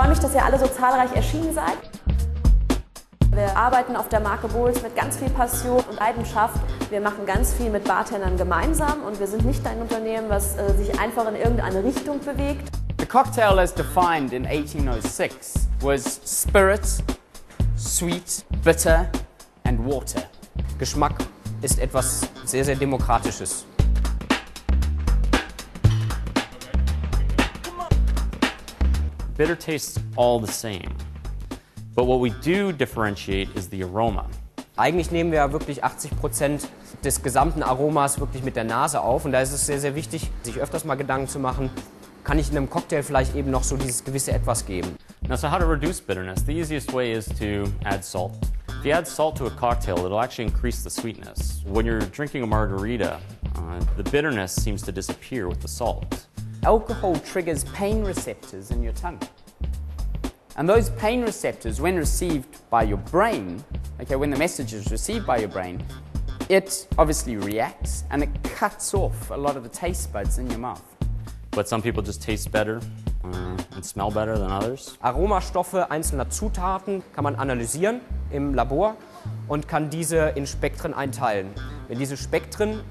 freue mich, dass ihr alle so zahlreich erschienen seid. Wir arbeiten auf der Marke BOLS mit ganz viel Passion und Leidenschaft. Wir machen ganz viel mit Bartendern gemeinsam und wir sind nicht ein Unternehmen, was sich einfach in irgendeine Richtung bewegt. The cocktail as defined in 1806 was spirit, sweet, bitter and water. Geschmack ist etwas sehr, sehr Demokratisches. Bitter tastes all the same, but what we do differentiate is the aroma. Eigentlich nehmen wir ja wirklich 80% des gesamten Aromas wirklich mit der Nase auf und da ist es sehr, sehr wichtig, sich öfters mal Gedanken zu machen, kann ich in einem Cocktail vielleicht eben noch so dieses gewisse Etwas geben. Now, so how to reduce bitterness? The easiest way is to add salt. If you add salt to a cocktail, it'll actually increase the sweetness. When you're drinking a margarita, the bitterness seems to disappear with the salt. Alcohol triggers pain receptors in your tongue. And those pain receptors, when received by your brain, okay, when the message is received by your brain, it obviously reacts and it cuts off a lot of the taste buds in your mouth. But some people just taste better and smell better than others. Aromastoffe einzelner Zutaten kann man analysieren im Labor und kann diese in Spektren einteilen. Wenn diese Spektren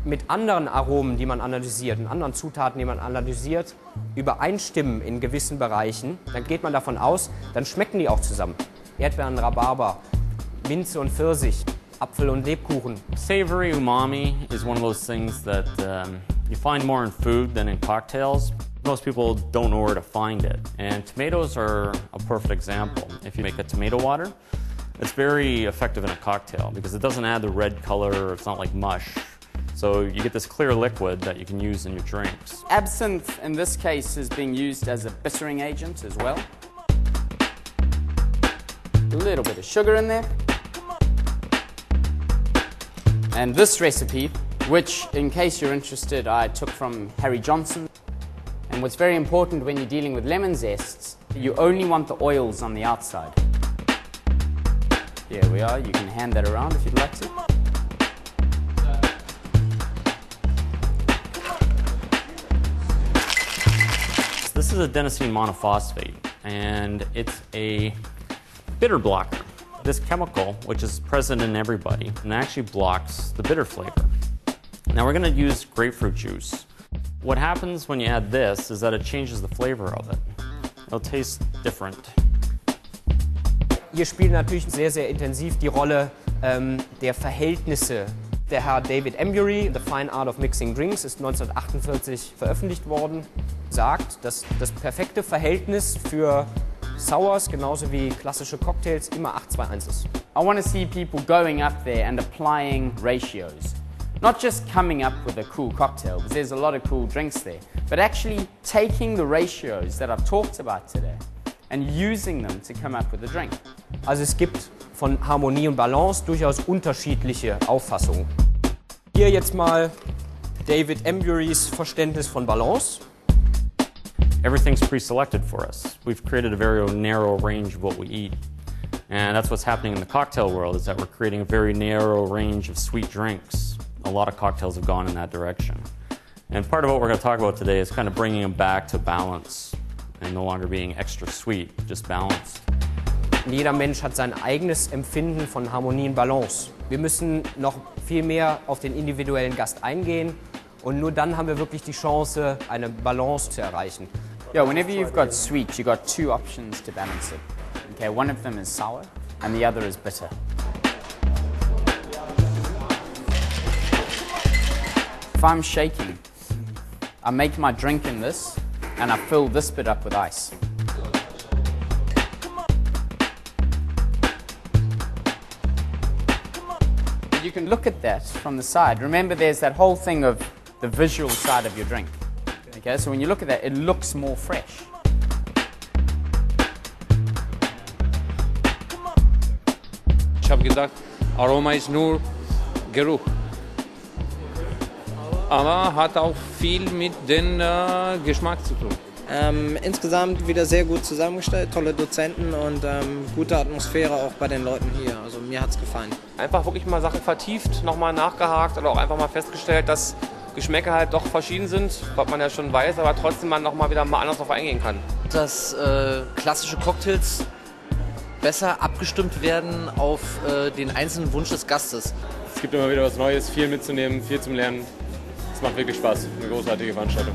mit anderen Aromen, die man analysiert, und anderen Zutaten, die man analysiert, übereinstimmen in gewissen Bereichen, dann geht man davon aus, dann schmecken die auch zusammen. Erdbeeren, Rhabarber, Minze und Pfirsich, Apfel und Lebkuchen. Savory umami is one of those things that you find more in food than in cocktails. Most people don't know where to find it. And tomatoes are a perfect example. If you make a tomato water, it's very effective in a cocktail because it doesn't add the red color, it's not like mush. So you get this clear liquid that you can use in your drinks. Absinthe, in this case, is being used as a bittering agent as well. A little bit of sugar in there. And this recipe, which, in case you're interested, I took from Harry Johnson. And what's very important when you're dealing with lemon zests, you only want the oils on the outside. Here we are, you can hand that around if you'd like to. This is adenosine monophosphate, and it's a bitter blocker. This chemical, which is present in everybody, and actually blocks the bitter flavor. Now we're going to use grapefruit juice. What happens when you add this is that it changes the flavor of it. It'll taste different. Hier spielt natürlich sehr, sehr intensiv die Rolle der Verhältnisse. Der Herr David Embury, The Fine Art of Mixing Drinks, ist 1948 veröffentlicht worden, sagt, dass das perfekte Verhältnis für Sours genauso wie klassische Cocktails immer 8-2-1 ist. I want to see people going up there and applying ratios. Not just coming up with a cool cocktail, because there's a lot of cool drinks there, but actually taking the ratios that I've talked about today and using them to come up with a drink. Also es gibt von Harmonie und Balance durchaus unterschiedliche Auffassungen. Hier jetzt mal David Emburys Verständnis von Balance. Everything's pre-selected for us. We've created a very narrow range of what we eat. And that's what's happening in the cocktail world, is that we're creating a very narrow range of sweet drinks. A lot of cocktails have gone in that direction. And part of what we're going to talk about today is kind of bringing them back to balance and no longer being extra sweet, just balanced. Jeder Mensch hat sein eigenes Empfinden von Harmonie und Balance. Wir müssen noch viel mehr auf den individuellen Gast eingehen und nur dann haben wir wirklich die Chance, eine Balance zu erreichen. Yeah, whenever you've got sweet, you've got two options to balance it. Okay, one of them is sour and the other is bitter. If I'm shaking, I make my drink in this and I fill this bit up with ice. You can look at that from the side. Remember, there's that whole thing of the visual side of your drink. Okay, so when you look at that, it looks more fresh. Ich habe gedacht, Aroma ist nur Geruch. Aber hat auch viel mit dem Geschmack zu tun. Insgesamt wieder sehr gut zusammengestellt, tolle Dozenten und gute Atmosphäre auch bei den Leuten hier. Also mir hat es gefallen. Einfach wirklich mal Sachen vertieft, nochmal nachgehakt oder auch einfach mal festgestellt, dass Geschmäcker halt doch verschieden sind, was man ja schon weiß, aber trotzdem man nochmal wieder mal anders drauf eingehen kann. dass klassische Cocktails besser abgestimmt werden auf den einzelnen Wunsch des Gastes. Es gibt immer wieder was Neues, viel mitzunehmen, viel zum Lernen. Es macht wirklich Spaß, eine großartige Veranstaltung.